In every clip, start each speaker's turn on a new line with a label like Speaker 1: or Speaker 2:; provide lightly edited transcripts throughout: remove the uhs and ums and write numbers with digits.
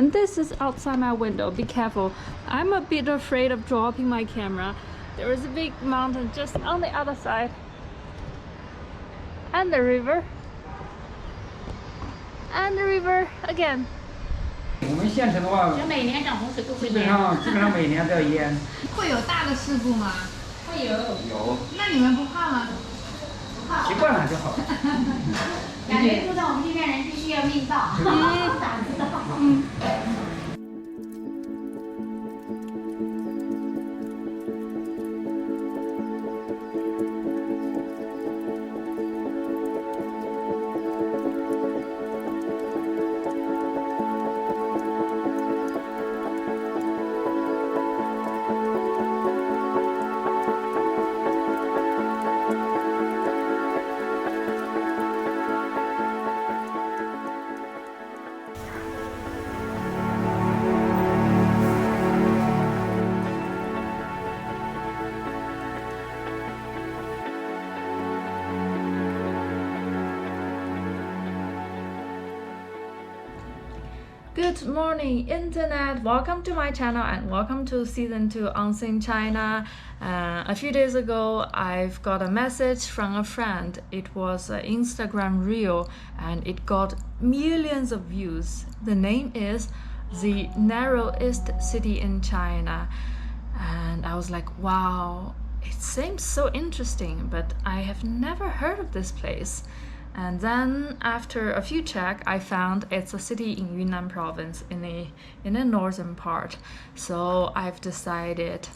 Speaker 1: And this is outside my window. Be careful. I'm a bit afraid of dropping my camera. There is a big mountain just on the other side. And the river. And the river again.
Speaker 2: 我们县城的话，
Speaker 3: 每年涨洪水都会
Speaker 2: 基本上每年都要淹。
Speaker 3: 会有大的事故吗？会有。有。那你们不怕吗？不怕。
Speaker 2: 习惯了就好了。
Speaker 3: 感觉住在我们这边人必须要命大。咋知道？Good
Speaker 1: morning, Internet! Welcome to my channel and welcome to Season 2 Unseen China. A few days ago, I've got a message from a friend. It was an Instagram reel and it got millions of views. The name is the Narrowest city in China. And I was like, wow, it seems so interesting, but I have never heard of this place. And then after a few checks, I found it's a city in Yunnan province in the northern part. So I've decided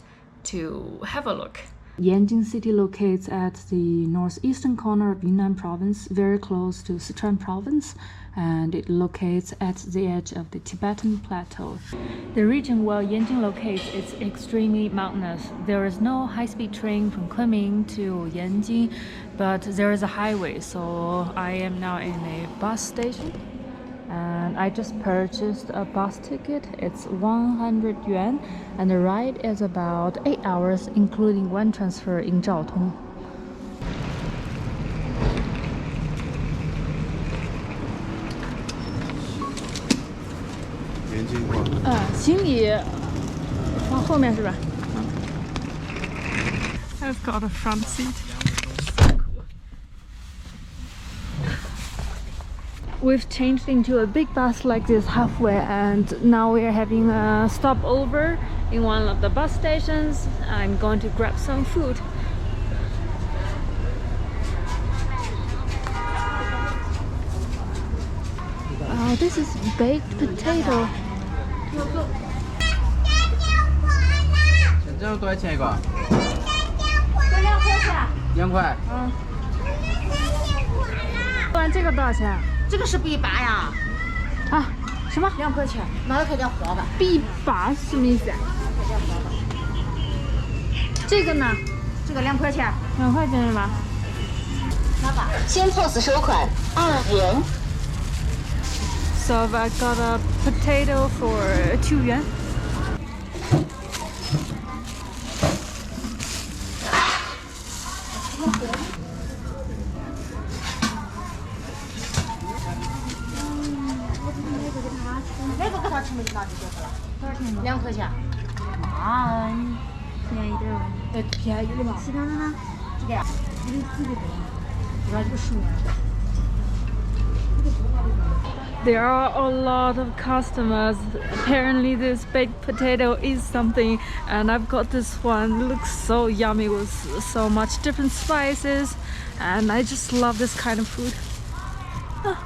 Speaker 1: to have a look. Yanjin city locates at the northeastern corner of Yunnan province, very close to Sichuan province, and it locates at the edge of the Tibetan plateau. The region where Yanjin locates is extremely mountainous. There is no high-speed train from Kunming to Yanjin, but there is a highway, so I am now in a bus station. And I just purchased a bus ticket. It's 100 yuan, and the ride is about 8 hours, including one transfer in Zhaotong. I've got a front seat. We've changed into a big bus like this halfway, and now we are having a stopover in one of the bus stations. I'm going to grab some food. Oh, this is baked potato.
Speaker 2: 这个多少钱一个？
Speaker 3: 这2块钱。
Speaker 2: 2块。
Speaker 1: 嗯。完这个多少钱？
Speaker 3: 这个是必拔呀！
Speaker 1: 啊，什么
Speaker 3: 2块钱？哪个可叫活的？
Speaker 1: 必拔是什么意思啊？
Speaker 3: 可叫活的。
Speaker 1: 这个呢？
Speaker 3: 这个2块钱。
Speaker 1: 2块钱是吧？
Speaker 3: 拿吧。先 POS 收款2元。
Speaker 1: So I got a potato for 2 yuan. There are a lot of customers. Apparently this baked potato is something, and I've got this one. It looks so yummy with so much different spices, and I just love this kind of food. Ah.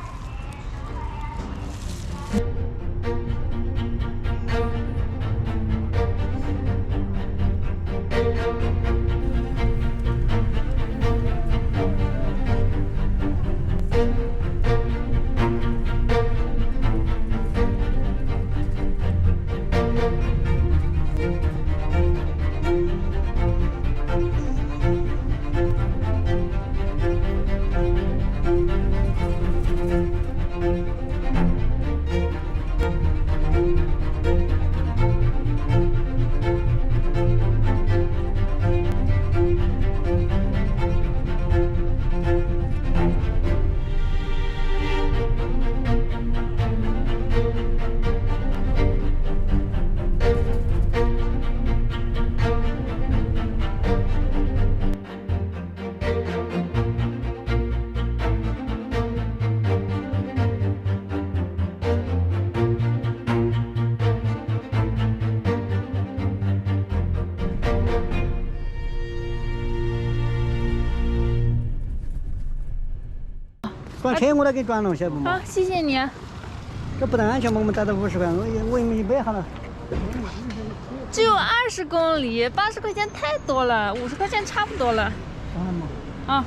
Speaker 4: 转车我都给转了，晓得不嘛？
Speaker 1: 好，谢谢你啊。
Speaker 4: 这不但安全嘛，我们打到50块，我也没好了。
Speaker 1: 只有20公里，80块钱太多了，50块钱差不多了。
Speaker 4: 当然嘛。
Speaker 1: 啊。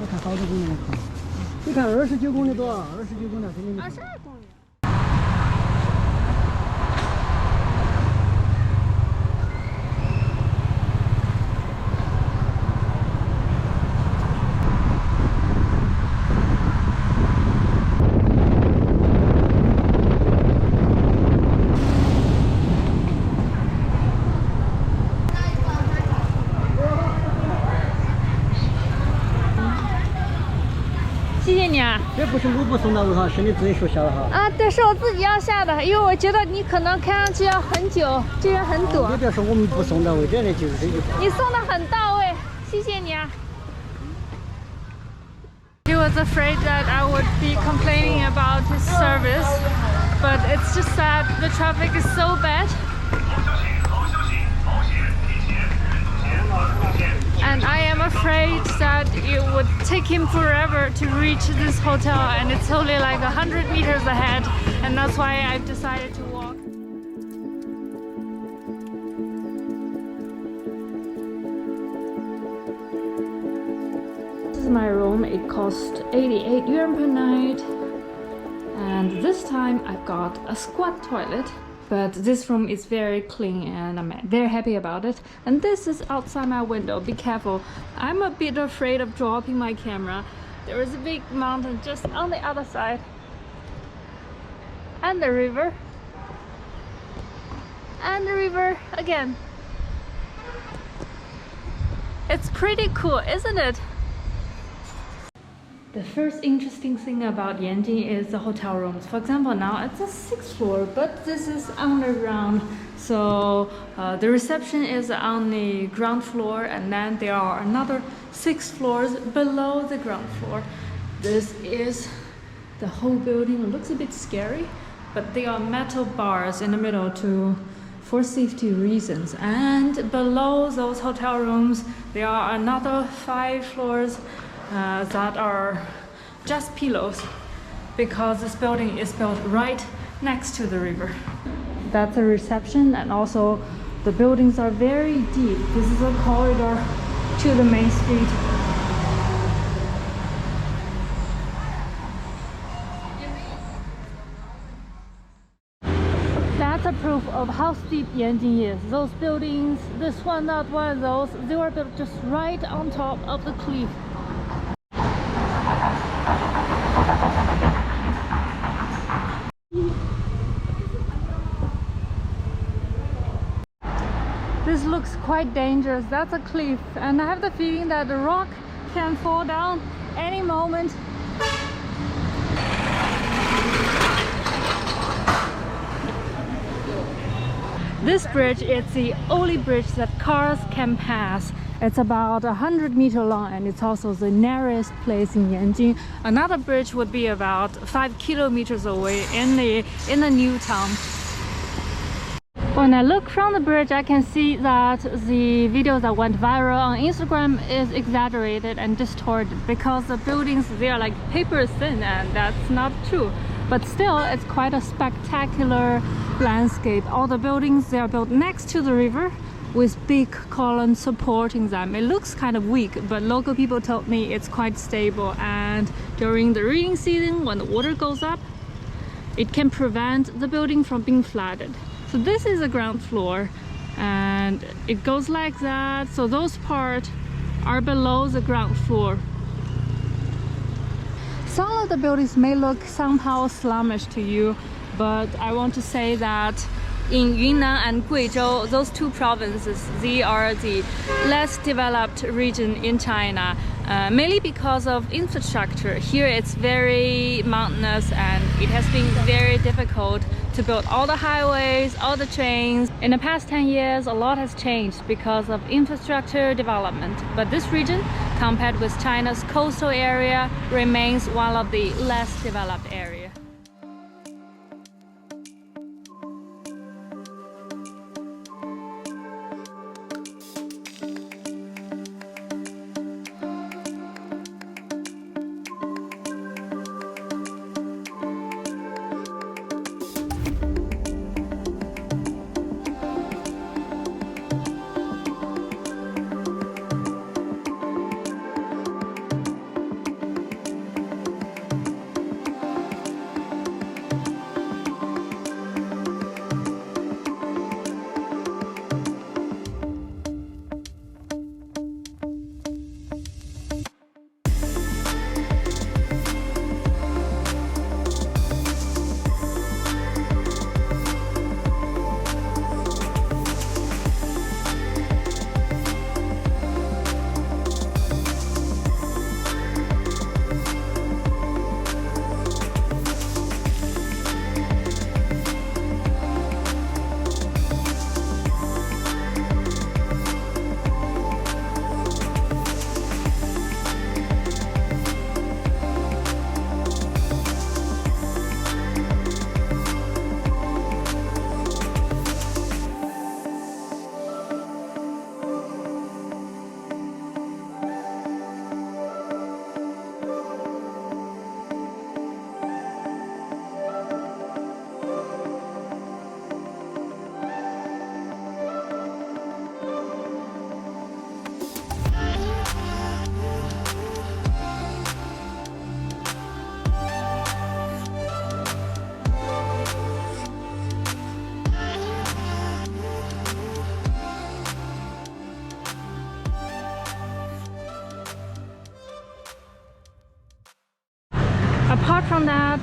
Speaker 4: 我看好多公里了。你看29公里多，29公里肯定没。
Speaker 1: 22公里。谢谢你啊！
Speaker 4: 这不是我不送到位哈，是你自己说下的哈。
Speaker 1: 啊，对，是我自己要下的，因为我觉得你可能看上去要很久，这人很躲。
Speaker 4: 你别说我们不送到位，真的就是这句话。
Speaker 1: 你送的很到位，谢谢你啊。He was afraid that I would be complaining about his service, but it's just that the traffic is so bad. And I am afraid that it would take him forever to reach this hotel, and it's only like 100 meters ahead, and that's why I've decided to walk. This is my room. It cost 88 yuan per night, and this time I've got a squat toilet. But this room is very clean and I'm very happy about it. And this is outside my window. Be careful. I'm a bit afraid of dropping my camera. There is a big mountain just on the other side. And the river. And the river again. It's pretty cool, isn't it? The first interesting thing about Yanjin is the hotel rooms. For example, now it's a 6th floor, but this is underground. So the reception is on the ground floor, and then there are another 6 floors below the ground floor. This is the whole building. It looks a bit scary, but there are metal bars in the middle for safety reasons. And below those hotel rooms, there are another 5 floors that are just pillows, because this building is built right next to the river. That's a reception, and also the buildings are very deep. This is a corridor to the main street. That's a proof of how steep Yanjin is. Those buildings, this one, not one of those, they were built just right on top of the cliff. This looks quite dangerous. That's a cliff, and I have the feeling that the rock can fall down any moment. This bridge is the only bridge that cars can pass. It's about 100 meters long, and it's also the narrowest place in Yanjin. Another bridge would be about 5 kilometers away in the new town. When I look from the bridge, I can see that the video that went viral on Instagram is exaggerated and distorted, because the buildings, they are like paper thin, and that's not true. But still, it's quite a spectacular landscape. All the buildings, they are built next to the river with big columns supporting them. It looks kind of weak, but local people told me it's quite stable, and during the rainy season, when the water goes up, it can prevent the building from being flooded. So this is the ground floor, and it goes like that. So those parts are below the ground floor. Some of the buildings may look somehow slummish to you, but I want to say that in Yunnan and Guizhou, those two provinces, they are the less developed region in China, mainly because of infrastructure. Here it's very mountainous, and it has been very difficult to build all the highways, all the trains. In the past 10 years, a lot has changed because of infrastructure development. But this region, compared with China's coastal area, remains one of the less developed areas. found that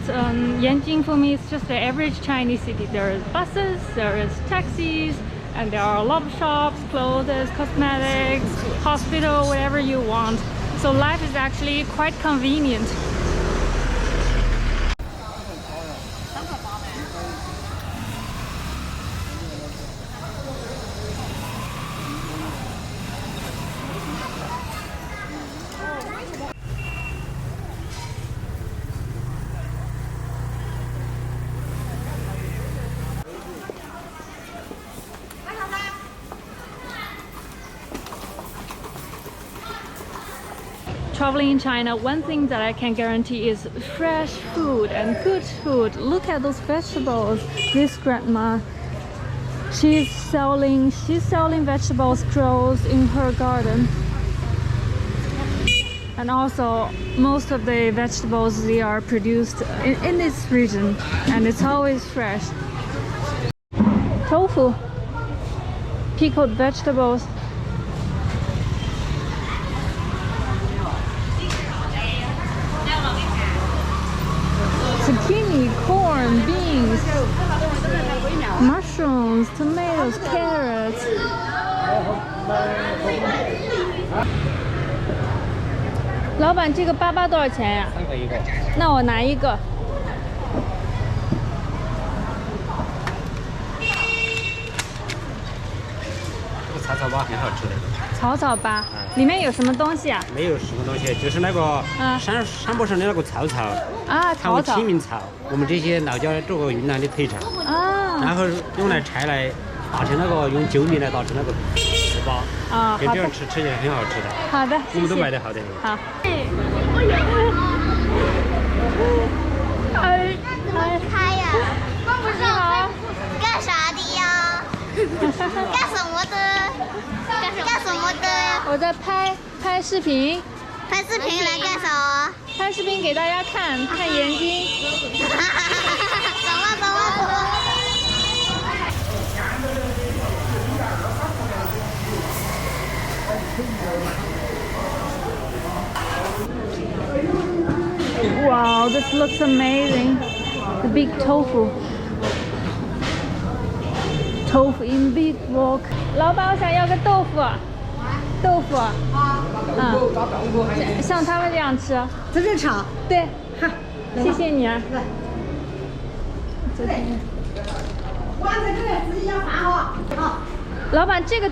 Speaker 1: Yanjin for me is just the average Chinese city. There is buses, there is taxis, and there are a lot of shops, clothes, cosmetics, hospital, whatever you want. So life is actually quite convenient. Traveling in China, one thing that I can guarantee is fresh food and good food. Look at those vegetables. This grandma, she's selling vegetables grows in her garden. And also most of the vegetables, they are produced in this region, and it's always fresh. Tofu, pickled vegetables. Zucchini, corn, beans, mushrooms, tomatoes, carrots. 老板，这个粑多少钱呀？3个一个。那我拿一个。
Speaker 2: 这个草粑很好吃的。
Speaker 1: 草粑，里面有什么东西啊？
Speaker 2: 没有什么东西，就是那个山坡上的那个草
Speaker 1: 啊，
Speaker 2: 它为起名草，我们这些老家这个云南的特产啊。然后用来拆来打成那个用酒米来打成那个糍粑啊，跟这样吃起来很好吃的。
Speaker 1: 好的，
Speaker 2: 我们都买的好的。
Speaker 1: 好。
Speaker 5: 拍呀！
Speaker 1: 你好。
Speaker 5: 干啥的呀？干什么的？干什么的？
Speaker 1: 我在拍视频。
Speaker 5: 拍视频来干啥？
Speaker 1: 拍视频给大家看眼睛。
Speaker 5: 走了。
Speaker 1: Wow, this looks amazing. The big tofu. Tofu in big wok. 老板，我想要个豆腐。像他们这样吃。
Speaker 4: 在这吃啊？
Speaker 1: 对。谢谢你啊。
Speaker 4: 我在这里自己要饭哈。好。
Speaker 1: 老板，这个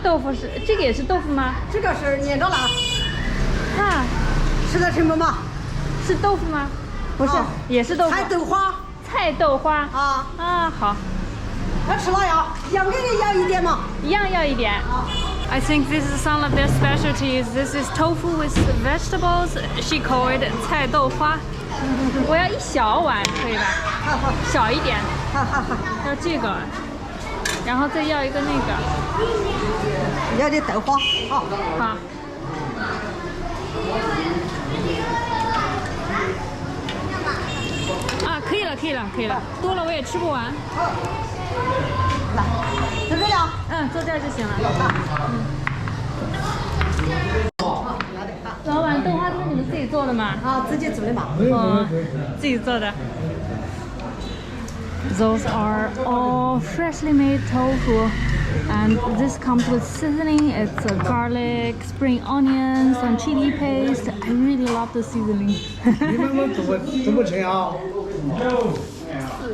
Speaker 1: 也是豆腐吗？
Speaker 4: 这个是捏着了。
Speaker 1: 啊。
Speaker 4: 吃得成不嘛？
Speaker 1: 是豆腐吗？不是，也是豆腐。菜豆花。啊，好。
Speaker 4: 那吃了要给你要一点嘛？
Speaker 1: 一样要一点。I think this is some of their specialties. This is tofu with vegetables. She called it 菜豆花。我要一小碗，可以吧？
Speaker 4: 好。
Speaker 1: 小一点。
Speaker 4: 好。
Speaker 1: 要这个，然后再要一个那个。
Speaker 4: 要点豆花。好。
Speaker 1: 啊，可以了，多了我也吃不完。
Speaker 4: 来，在这里啊？
Speaker 1: 坐这儿就行了。老板，豆花都是你们自己做的吗？
Speaker 4: 自己做的嘛。
Speaker 1: 自己做的。Those are all freshly made tofu, and this comes with seasoning. It's garlic, spring onions, and chili paste. I really love the seasoning.
Speaker 6: 你们都不吃啊？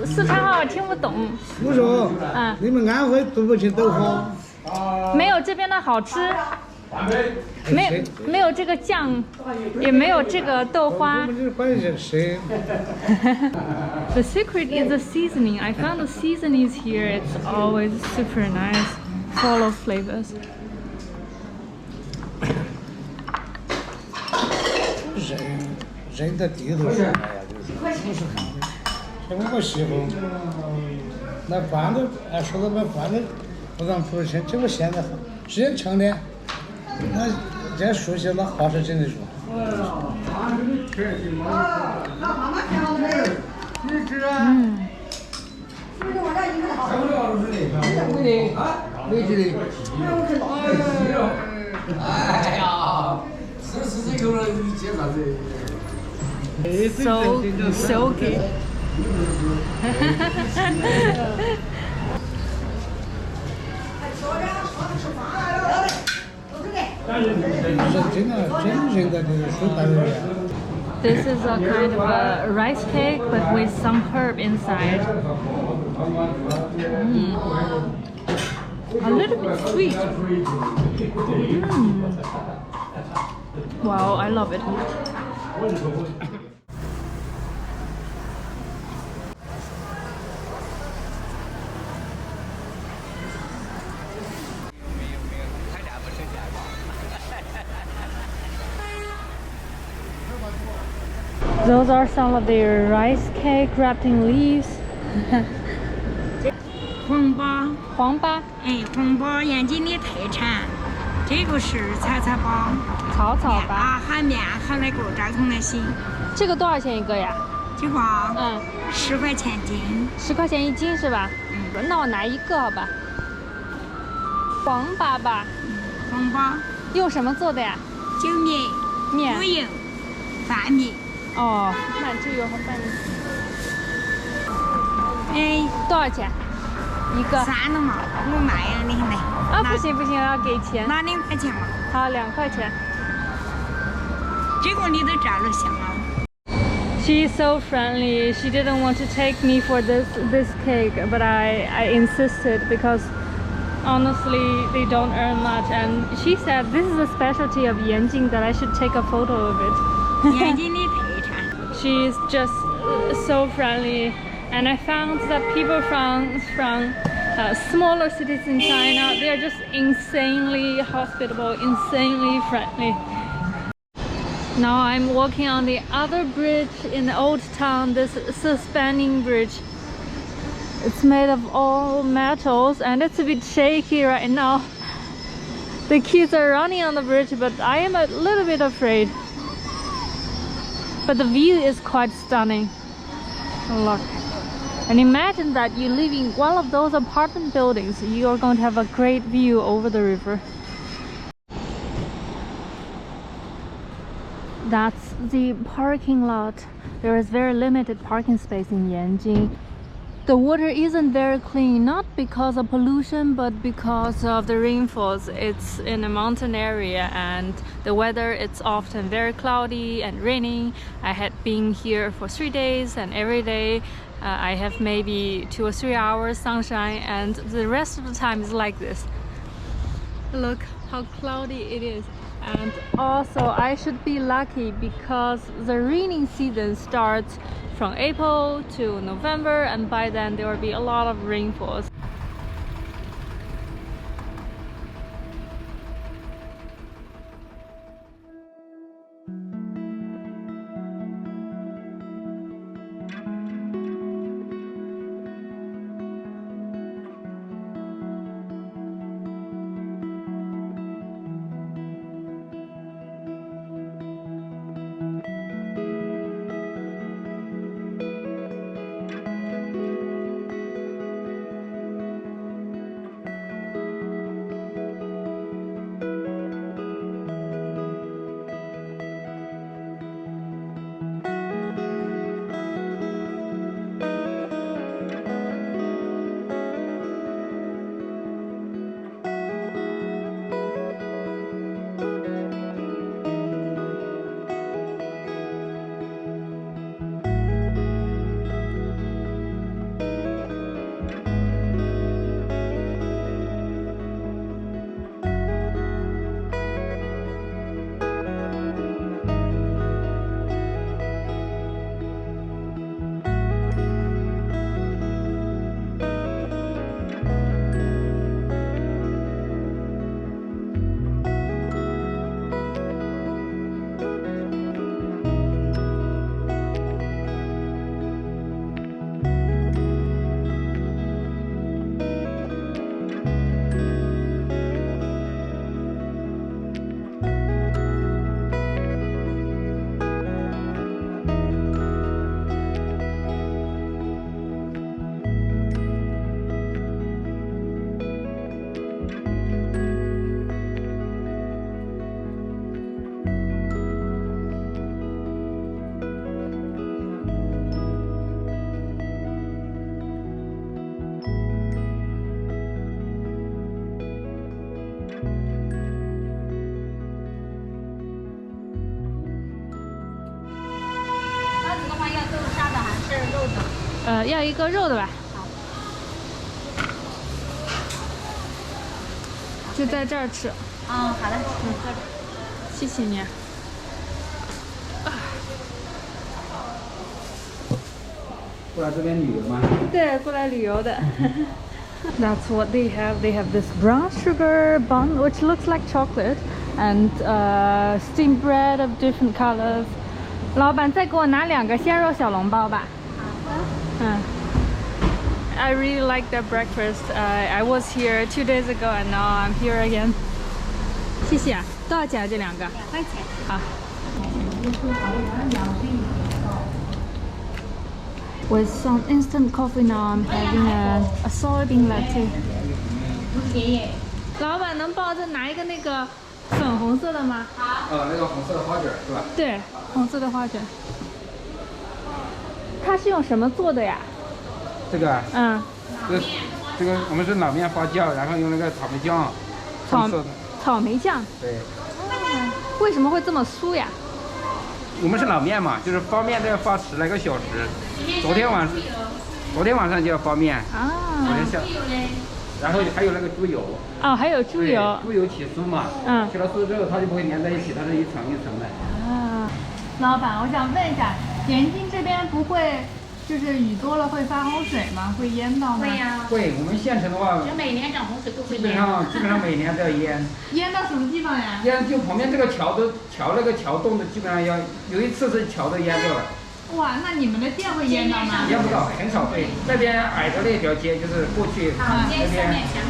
Speaker 1: 四川话我听不懂。
Speaker 6: 我说，你们安徽都不吃豆花？
Speaker 1: 没有这边的好吃。没有这个酱，也没有这个豆花。The secret is the seasoning. I found the seasonings here. It's always super nice, full of flavors.
Speaker 6: 人的地头上来呀，就是不是看的。像我媳妇，那饭都说到那饭都不让出去，结果现在时间长了。那这熟悉那话是真的说。
Speaker 2: 哎呀，吃这个了，你接啥子？
Speaker 1: So silky.
Speaker 6: 真的就是手打的呀。
Speaker 1: This is a kind of a rice cake, but with some herb inside. A little bit sweet. Wow, I love it. Those are some of their rice cake wrapped in leaves.
Speaker 7: 红包，
Speaker 1: 黄粑，
Speaker 7: 哎，红包延津的特产，这个是草草包，
Speaker 1: 草草粑。
Speaker 7: 啊，含面含那个扎孔的心，
Speaker 1: 这个多少钱一个呀？
Speaker 7: 这个10块钱斤
Speaker 1: ，10块钱一斤是吧？那我拿一个好吧。黄粑吧。
Speaker 7: 红包
Speaker 1: 用什么做的呀？
Speaker 7: 酒米、
Speaker 1: 面、
Speaker 7: 猪油、饭米。
Speaker 1: 哦，满猪油和饭米。
Speaker 7: 哎，
Speaker 1: 多少钱？一个。
Speaker 7: 算了嘛，我卖了你来。
Speaker 1: 啊，不行不行，要给钱。
Speaker 7: 拿2块钱嘛。
Speaker 1: 好，2块钱。
Speaker 7: 这个你都照了相了。
Speaker 1: She's so friendly. She didn't want to take me for this cake, but I insisted because honestly they don't earn much, and she said this is a specialty of Yanjin that I should take a photo of it.
Speaker 7: 延津的特产。
Speaker 1: She's just so friendly, and I found that people from smaller cities in China, they are just insanely hospitable, insanely friendly. Now I'm walking on the other bridge in the old town, this spanning bridge. It's made of all metals and it's a bit shaky right now. The kids are running on the bridge, but I am a little bit afraid. But the view is quite stunning. Look. And imagine that you live in one of those apartment buildings. You are going to have a great view over the river. That's the parking lot. There is very limited parking space in Yanjin. The water isn't very clean, not because of pollution, but because of the rainfalls. It's in a mountain area and the weather, it's often very cloudy and raining. I had been here for 3 days and every day I have maybe 2 or 3 hours sunshine, and the rest of the time is like this. Look how cloudy it is. And also I should be lucky because the rainy season starts from April to November, and by then there will be a lot of rainfalls. 要一个肉的吧。就在这儿吃。
Speaker 7: 好的，
Speaker 1: 谢谢你。
Speaker 2: 过来这边旅游吗？
Speaker 1: 对，过来旅游的。That's what they have. They have this brown sugar bun, which looks like chocolate, and steamed bread of different colors. 老板，再给我拿2个鲜肉小笼包吧。好的。I really like that breakfast. I was here 2 days ago, and now I'm here again. 谢谢。多少钱啊？这2个？2块钱。好。With some instant coffee now, I'm having a soybean latte. 老板，能帮我再拿一个那个粉红色的吗？
Speaker 2: 那个红色的花卷是吧？
Speaker 1: 对，红色的花卷。它是用什么做的呀？
Speaker 8: 这个啊，这个我们是老面发酵，然后用那个草莓酱，
Speaker 1: 草莓酱。
Speaker 8: 对。
Speaker 1: 为什么会这么酥呀？
Speaker 8: 我们是老面嘛，就是发面都要发10来个小时。昨天晚上就要发面
Speaker 1: 啊。
Speaker 8: 昨天下，然后还有那个猪油。
Speaker 1: 哦，还有猪油。
Speaker 8: 猪油起酥嘛。起了酥之后，它就不会粘在一起，它是一层一层的。
Speaker 1: 啊。老板，我想问一下，延津这边不会就是雨多了会发洪水吗？会淹到吗？
Speaker 7: 会呀。
Speaker 8: 会，我们县城的话，
Speaker 7: 就每年涨洪水都会淹。
Speaker 8: 基本上每年都要淹。
Speaker 1: 淹到什么地方呀？
Speaker 8: 淹就旁边这个桥那个桥洞的，基本上要有一次是桥都淹掉了。
Speaker 1: 哇，那你们的店会淹到吗？
Speaker 8: 淹不到，很少会。那边矮的那条街就是过去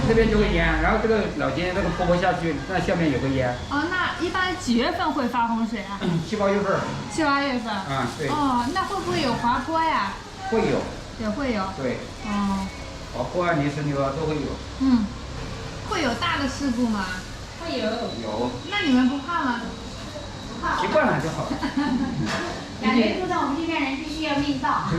Speaker 8: 那边就会淹，然后这个老街那个坡下去，那下面也会淹。
Speaker 1: 哦，那一般几月份会发洪水啊
Speaker 8: ？7、8月份。
Speaker 1: 7、8月份。
Speaker 8: 啊，对。
Speaker 1: 哦，那会不会有滑坡呀？
Speaker 8: 会有。
Speaker 1: 也会有。
Speaker 8: 对。
Speaker 1: 哦。
Speaker 8: 滑坡啊，泥石流啊都会有。
Speaker 1: 会有大的事故吗？
Speaker 7: 会有。
Speaker 8: 有。
Speaker 1: 那你们不怕吗？
Speaker 8: 习惯了就好。
Speaker 7: 感觉住在我们这边人必须要命到。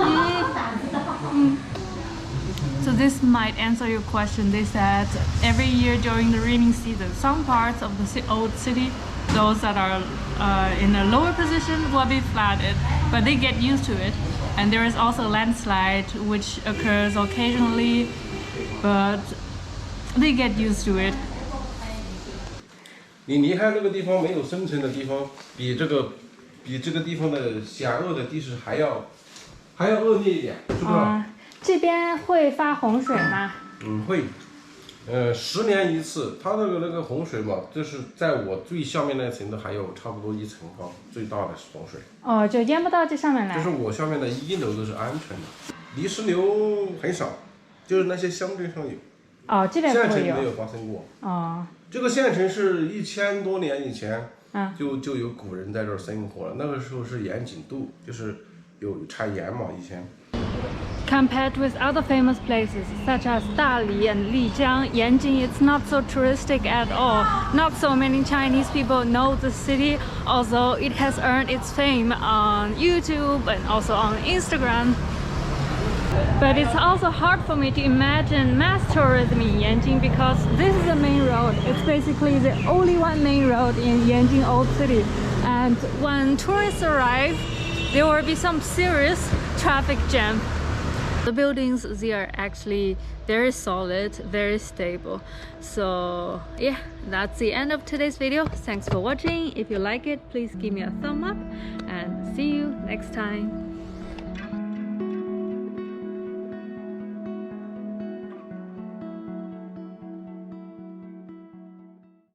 Speaker 1: So this might answer your question. They said every year during the rainy season, some parts of the old city, those that are in a lower position will be flooded, but they get used to it. And there is also landslide, which occurs occasionally, but they get used to it.
Speaker 9: 你离开那个地方没有生存的地方，比这个地方的险恶的地势还要恶劣一点，是不是？
Speaker 1: 这边会发洪水吗？
Speaker 9: 会。10年一次，它那个洪水嘛，就是在我最下面那层的还有差不多1层高，最大的洪水。哦，就淹不到这上面来。就是我下面的1楼都是安全的，泥石流很少，就是那些乡镇上有。哦，这边不会有。县城没有发生过。哦。这个县城是1000多年以前，就有古人在这儿生活了。那个时候是盐井渡，就是有产盐嘛以前。
Speaker 1: Compared with other famous places such as Dali and Lijiang, Yanjin it's not so touristic at all. Not so many Chinese people know the city, although it has earned its fame on YouTube and also on Instagram. But it's also hard for me to imagine mass tourism in Yanjin because this is the main road. It's basically the only one main road in Yanjin Old City. And when tourists arrive, there will be some serious traffic jam. The buildings, they are actually very solid, very stable. So yeah, that's the end of today's video. Thanks for watching. If you like it, please give me a thumb up and see you next time.